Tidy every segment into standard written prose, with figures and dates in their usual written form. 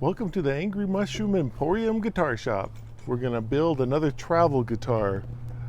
Welcome to the Angry Mushroom Emporium Guitar Shop. We're gonna build another travel guitar.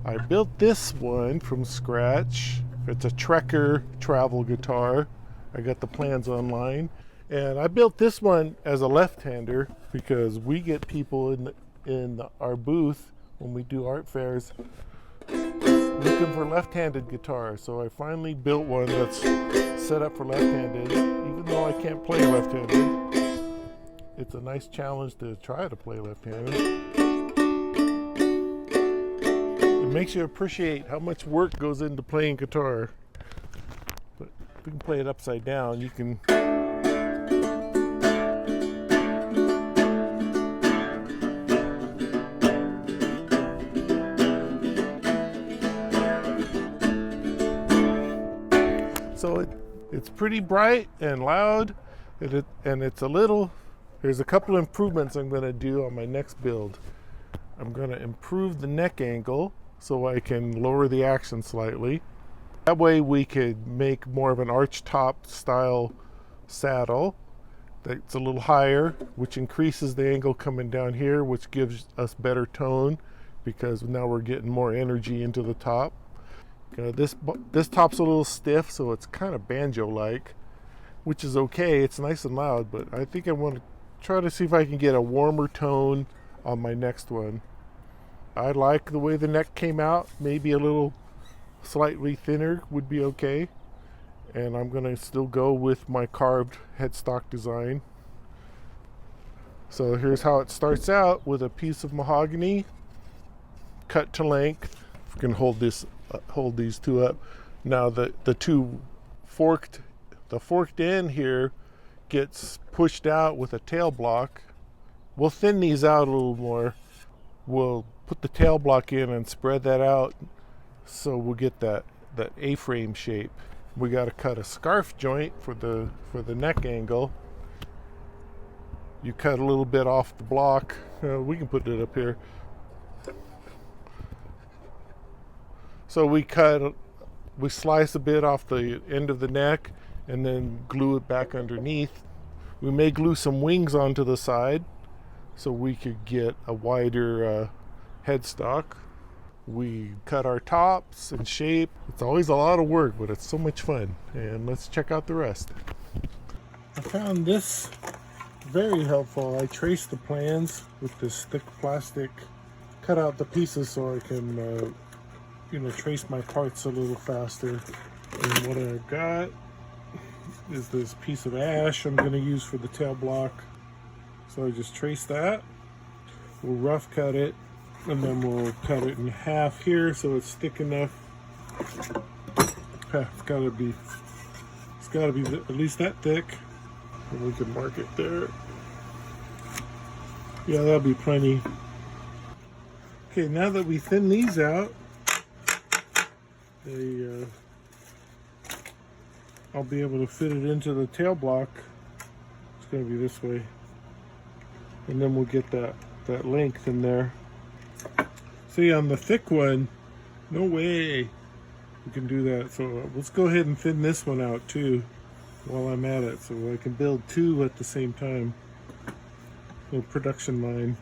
I built this one from scratch. It's a Trekker travel guitar. I got the plans online. And I built this one as a left-hander because we get people in our booth when we do art fairs looking for left-handed guitars. So I finally built one that's set up for left-handed, even though I can't play left-handed. It's a nice challenge to try to play left-handed. It makes you appreciate how much work goes into playing guitar. But if you can play it upside down, you can. So it's pretty bright and loud, and it's a little. There's a couple of improvements I'm going to do on my next build. I'm going to improve the neck angle so I can lower the action slightly. That way we could make more of an Archtop style saddle that's a little higher, which increases the angle coming down here, which gives us better tone because now we're getting more energy into the top. This top's a little stiff, so it's kind of banjo-like, which is okay. It's nice and loud, but I think I want to try to see if I can get a warmer tone on my next one. I like the way the neck came out. Maybe a little slightly thinner would be okay. And I'm going to still go with my carved headstock design. So here's how it starts out, with a piece of mahogany cut to length. If we can hold these two up. Now the forked end here gets pushed out with a tail block. We'll thin these out a little more. We'll put the tail block in and spread that out so we'll get that A-frame shape. We got to cut a scarf joint for the neck angle. You cut a little bit off the block. We can put it up here. So we slice a bit off the end of the neck and then glue it back underneath. We may glue some wings onto the side so we could get a wider headstock. We cut our tops and shape. It's always a lot of work, but it's so much fun. And let's check out the rest. I found this very helpful. I traced the plans with this thick plastic, cut out the pieces so I can trace my parts a little faster. And what I got is this piece of ash I'm going to use for the tail block. So I just trace that. We'll rough cut it, and then we'll cut it in half here so it's thick enough. It's got to be at least that thick, and we can mark it there. Yeah, that'll be plenty. Okay, now that we thin these out, I'll be able to fit it into the tail block. It's going to be this way, and then we'll get that length in there. See, on the thick one, no way we can do that. So let's go ahead and thin this one out too while I'm at it, so I can build two at the same time. Little production line.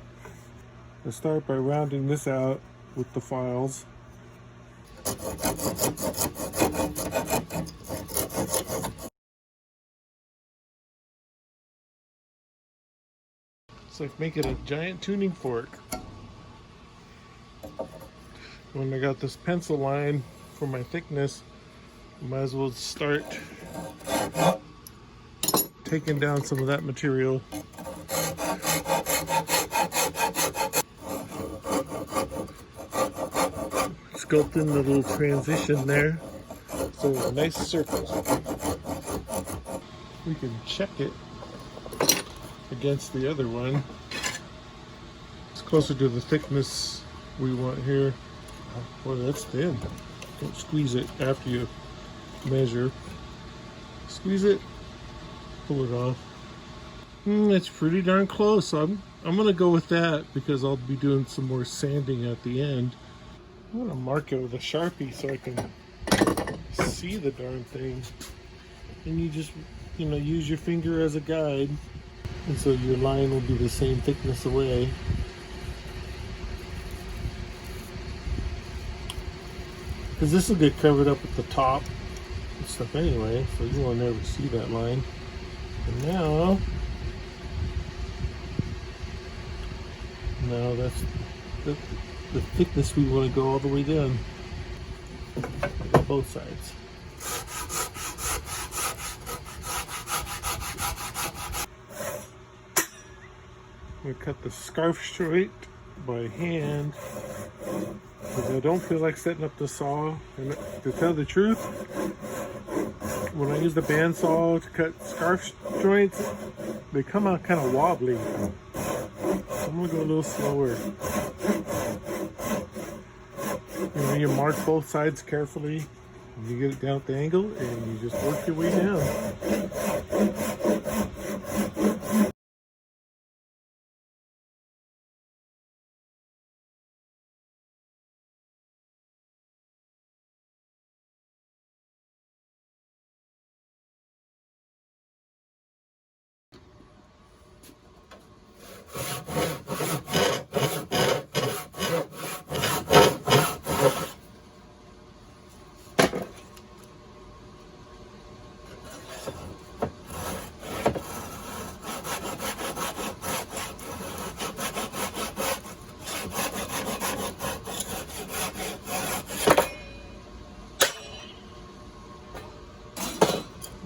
I'll start by rounding this out with the files. It's like making a giant tuning fork. When I got this pencil line for my thickness, I might as well start taking down some of that material. Sculpting the little transition there, so a nice circle. We can check it against the other one. It's closer to the thickness we want here. Boy, that's thin. Don't squeeze it after you measure. Squeeze it, pull it off. It's pretty darn close. I'm gonna go with that because I'll be doing some more sanding at the end. I'm gonna mark it with a Sharpie so I can see the darn thing. And you just, use your finger as a guide. And so your line will be the same thickness away. Because this will get covered up at the top and stuff anyway, so you will never see that line. And now that's the thickness we want to go all the way down. Both sides. I'm going to cut the scarf straight by hand because I don't feel like setting up the saw. And to tell the truth, when I use the bandsaw to cut scarf joints, they come out kind of wobbly. So I'm going to go a little slower. You mark both sides carefully, and you get it down at the angle, and you just work your way down.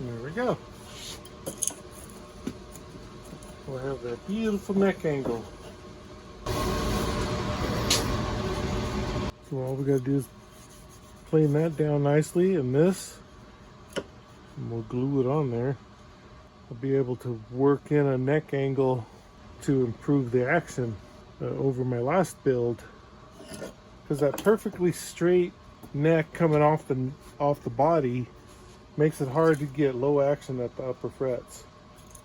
There we go. We'll have that beautiful neck angle. So all we gotta do is plane that down nicely, and this, and we'll glue it on there. I'll be able to work in a neck angle to improve the action over my last build, because that perfectly straight neck coming off the body makes it hard to get low action at the upper frets.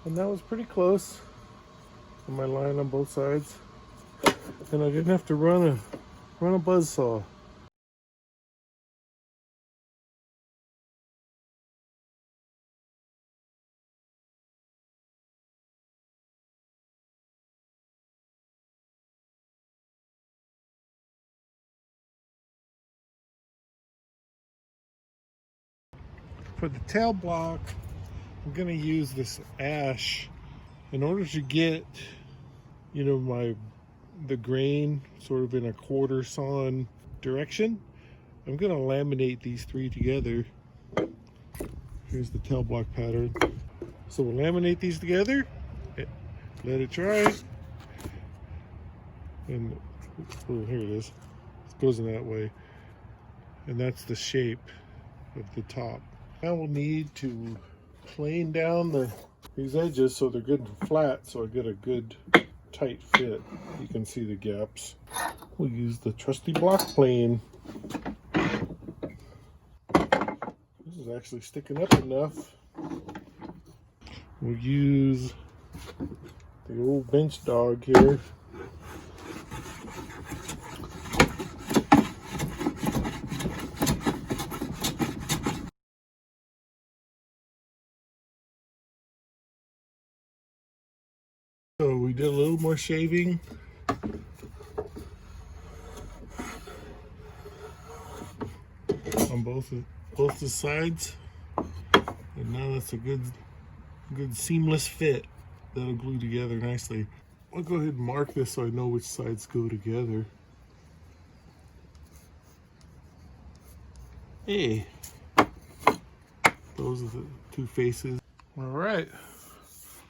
And that was pretty close on my line on both sides. And I didn't have to run a buzz saw. For the tail block, I'm going to use this ash in order to get, the grain sort of in a quarter sawn direction. I'm going to laminate these three together. Here's the tail block pattern. So we'll laminate these together, let it dry, and oh, here it is. It goes in that way, and that's the shape of the top. Now we'll need to plane down these edges so they're good and flat, so I get a good tight fit. You can see the gaps. We'll use the trusty block plane. This is actually sticking up enough. We'll use the old bench dog here. So we did a little more shaving. On both the sides. And now that's a good seamless fit. That'll glue together nicely. I'll go ahead and mark this so I know which sides go together. Hey, those are the two faces. All right.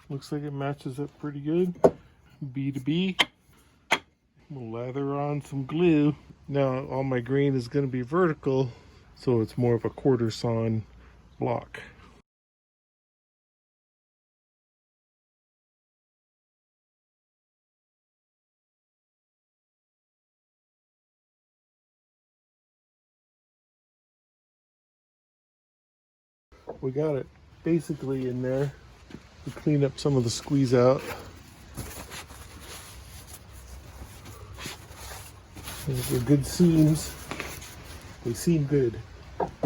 Looks like it matches up pretty good. B to B. We'll lather on some glue. Now all my grain is going to be vertical, so it's more of a quarter sawn block. We got it basically in there. We clean up some of the squeeze out. They're good seams. They seem good. Put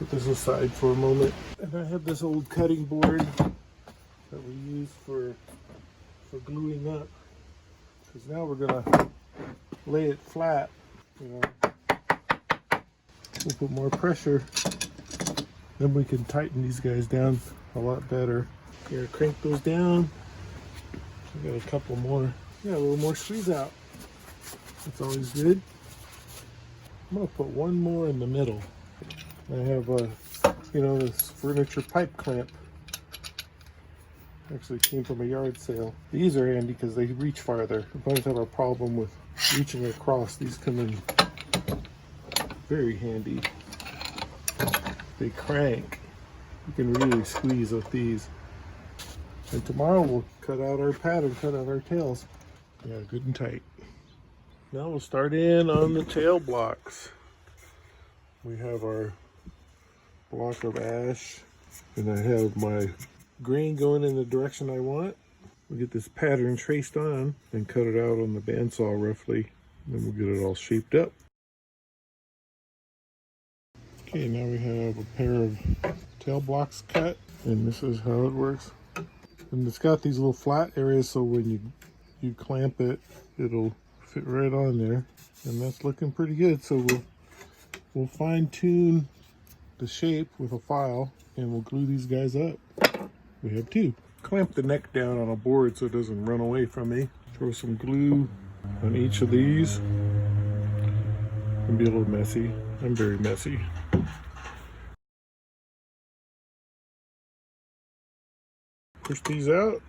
this aside for a moment. And I have this old cutting board that we use for gluing up. Because now we're gonna lay it flat. You know, we'll put more pressure, then we can tighten these guys down a lot better. Here, crank those down. We got a couple more. Yeah, a little more squeeze out. That's always good. I'm gonna put one more in the middle. I have this furniture pipe clamp. Actually came from a yard sale. These are handy because they reach farther. If I have a problem with reaching across, these come in very handy. They crank. You can really squeeze with these. And tomorrow we'll cut out our pattern, cut out our tails. Yeah, good and tight. Now we'll start in on the tail blocks. We have our block of ash, and I have my grain going in the direction I want. We'll get this pattern traced on and cut it out on the bandsaw roughly. Then we'll get it all shaped up. Okay, now we have a pair of tail blocks cut, and this is how it works. And it's got these little flat areas, so when you clamp it, it'll fit right on there. And that's looking pretty good. So we'll fine tune the shape with a file, and we'll glue these guys up. We have two. Clamp the neck down on a board so it doesn't run away from me. Throw some glue on each of these. It can be a little messy. I'm very messy. Push these out.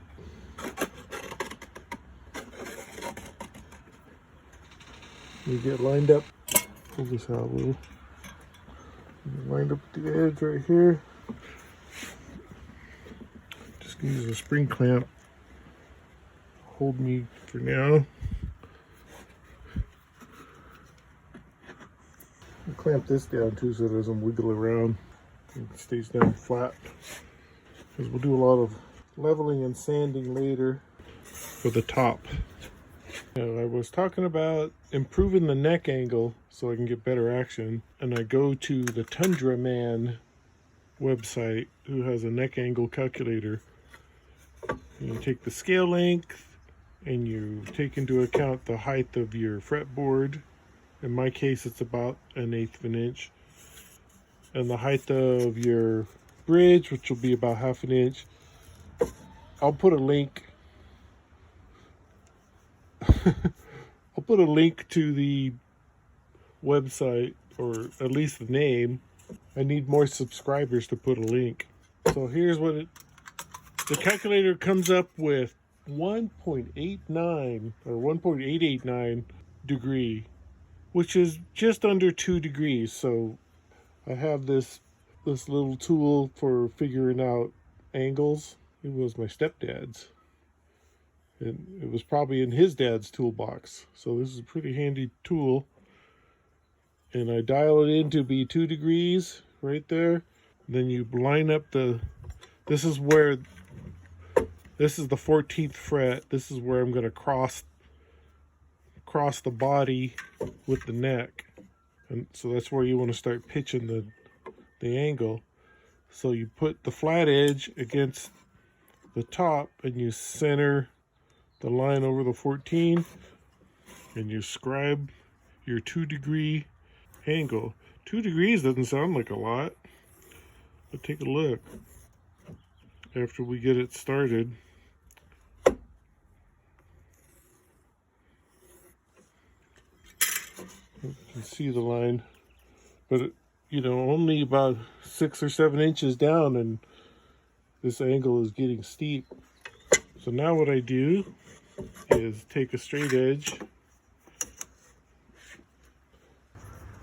You get lined up. Pull this out a little. Lined up at the edge right here. Just gonna use a spring clamp. Hold me for now. I'll clamp this down too so it doesn't wiggle around. It stays down flat. Because we'll do a lot of leveling and sanding later for the top. I was talking about improving the neck angle so I can get better action, and I go to the Tundra Man website, who has a neck angle calculator. You take the scale length and you take into account the height of your fretboard. In my case, it's about 1/8 of an inch, and the height of your bridge, which will be about 1/2 an inch. I'll put a link. I'll put a link to the website, or at least the name. I need more subscribers to put a link. So here's what the calculator comes up with: 1.89 or 1.889 degree, which is just under 2 degrees. So I have this little tool for figuring out angles. It was my stepdad's, and it was probably in his dad's toolbox. So this is a pretty handy tool. And I dial it in to be 2 degrees right there. Then you line up this is the 14th fret. This is where I'm going to cross the body with the neck. And so that's where you want to start pitching the angle. So you put the flat edge against the top and you center the line over the 14, and you scribe your 2 degree angle. 2 degrees doesn't sound like a lot, but take a look after we get it started. You can see the line, but only about 6 or 7 inches down, and this angle is getting steep. So now what I do is take a straight edge.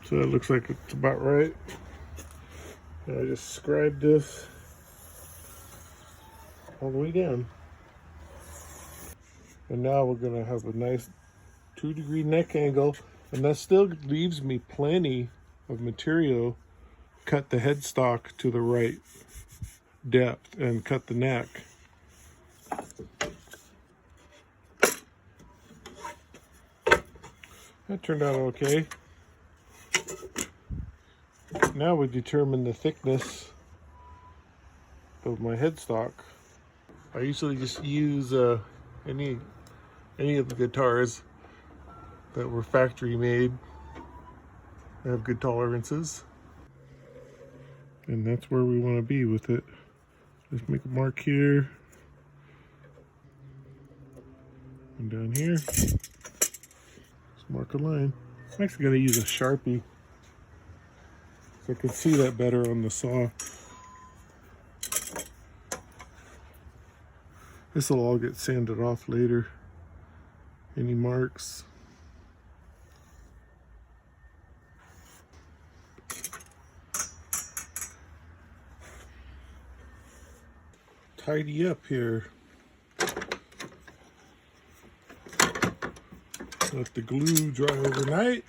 So that looks like it's about right. And I just scribe this all the way down. And now we're going to have a nice 2 degree neck angle, and that still leaves me plenty of material. Cut the headstock to the right depth and cut the neck. That turned out okay. Now we determine the thickness of my headstock. I usually just use any of the guitars that were factory made. They have good tolerances. And that's where we want to be with it. Just make a mark here. And down here. Just mark a line. I'm actually going to use a Sharpie so I can see that better on the saw. This will all get sanded off later. Any marks. Tidy up here. Let the glue dry overnight.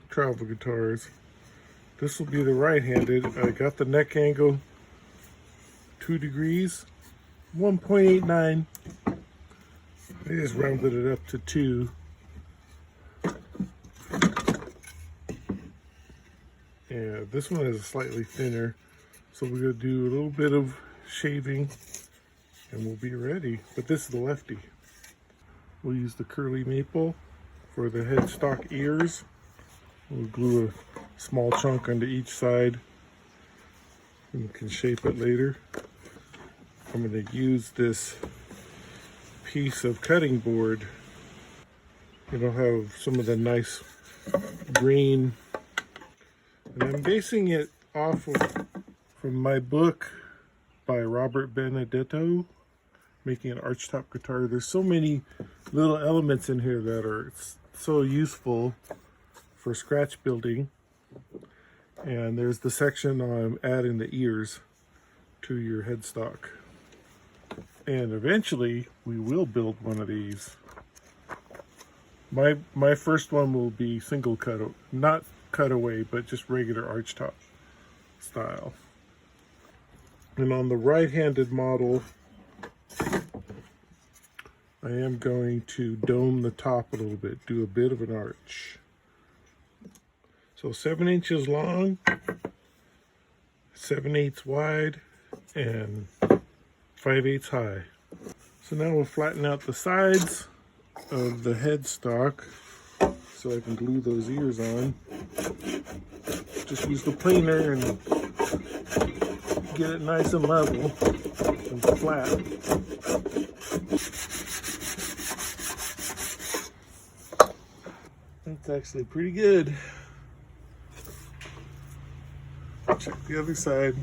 Travel guitars. This will be the right-handed. I got the neck angle 2 degrees, 1.89. I just rounded it up to 2. Yeah, this one is slightly thinner, so we're going to do a little bit of shaving and we'll be ready. But this is the lefty. We'll use the curly maple for the headstock ears. We'll glue a small chunk onto each side and we can shape it later. I'm going to use this piece of cutting board. It'll have some of the nice green. And I'm basing it off of, from my book by Robert Benedetto, Making an Archtop Guitar. There's so many little elements in here that are so useful for scratch building. And there's the section on adding the ears to your headstock. And eventually we will build one of these. My first one will be single cut, not cutaway, but just regular archtop style. And on the right-handed model, I am going to dome the top a little bit, do a bit of an arch. So 7 inches long, 7/8 wide, and 5/8 high. So now we'll flatten out the sides of the headstock so I can glue those ears on. Just use the planer and get it nice and level and flat. That's actually pretty good. Check the other side.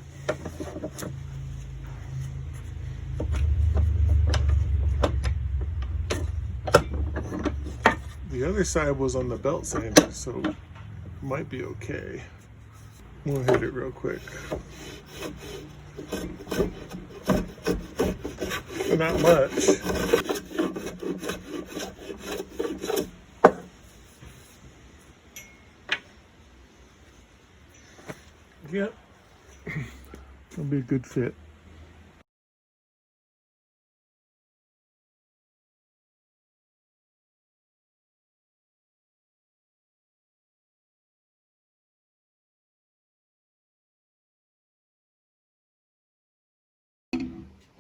The other side was on the belt sander, so it might be okay. We'll hit it real quick. But not much. Yep. That'll be a good fit.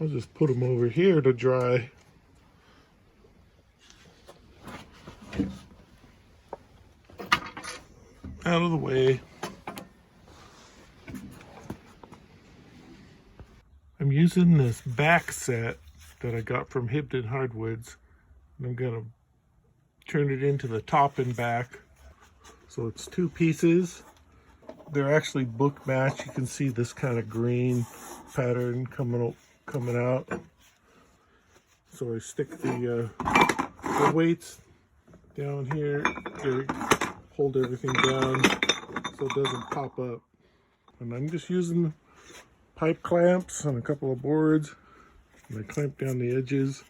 I'll just put them over here to dry. Out of the way. I'm using this back set that I got from Hibdon Hardwoods, and I'm gonna turn it into the top and back. So it's 2 pieces. They're actually book match. You can see this kind of green pattern coming out. So I stick the weights down here to hold everything down so it doesn't pop up. And I'm just using pipe clamps on a couple of boards, and I clamp down the edges.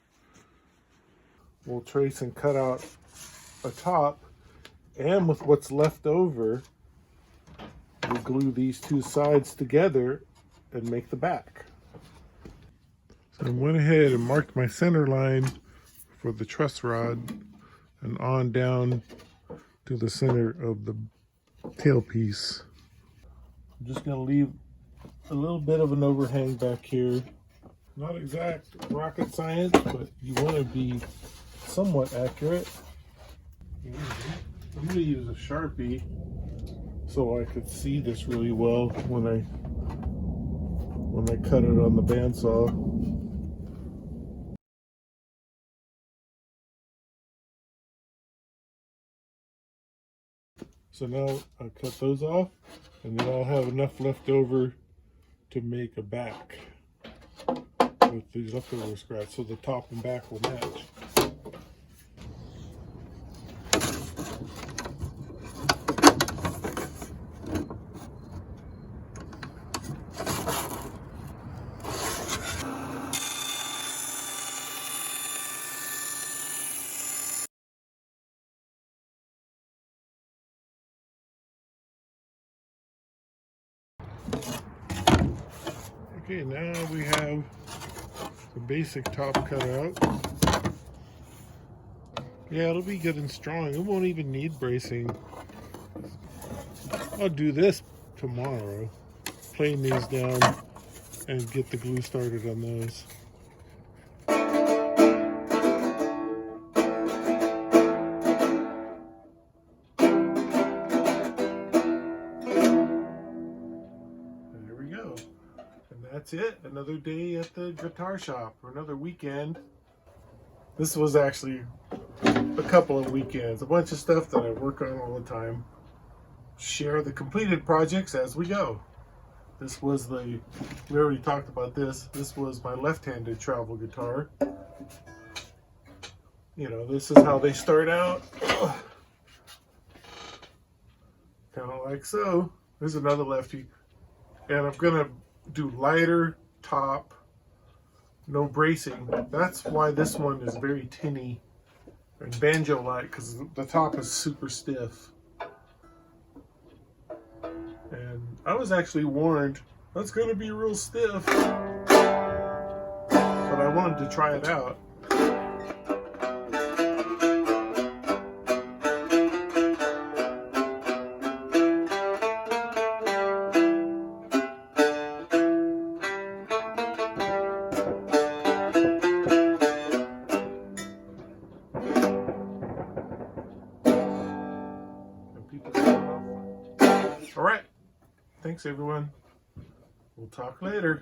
We'll trace and cut out a top, and with what's left over, we'll glue these 2 sides together and make the back. So I went ahead and marked my center line for the truss rod and on down to the center of the tailpiece. I'm just going to leave a little bit of an overhang back here. Not exact rocket science, but you want to be somewhat accurate. I'm going to use a Sharpie so I could see this really well when I cut it on the bandsaw. So now I cut those off, and then I'll have enough left over to make a back with these leftover scraps, so the top and back will match. Okay, now we have the basic top cut out. Yeah, it'll be good and strong. It won't even need bracing. I'll do this tomorrow. Plane these down and get the glue started on those. There we go. And that's it. Another day at the guitar shop, or another weekend. This was actually a couple of weekends. A bunch of stuff that I work on all the time. Share the completed projects as we go. This was we already talked about this. This was my left-handed travel guitar. You know, this is how they start out. Kind of like so. There's another lefty. And I'm gonna do lighter top, no bracing. That's why this one is very tinny and banjo-like, because the top is super stiff. And I was actually warned that's going to be real stiff, but I wanted to try it out. All right. Thanks, everyone. We'll talk later.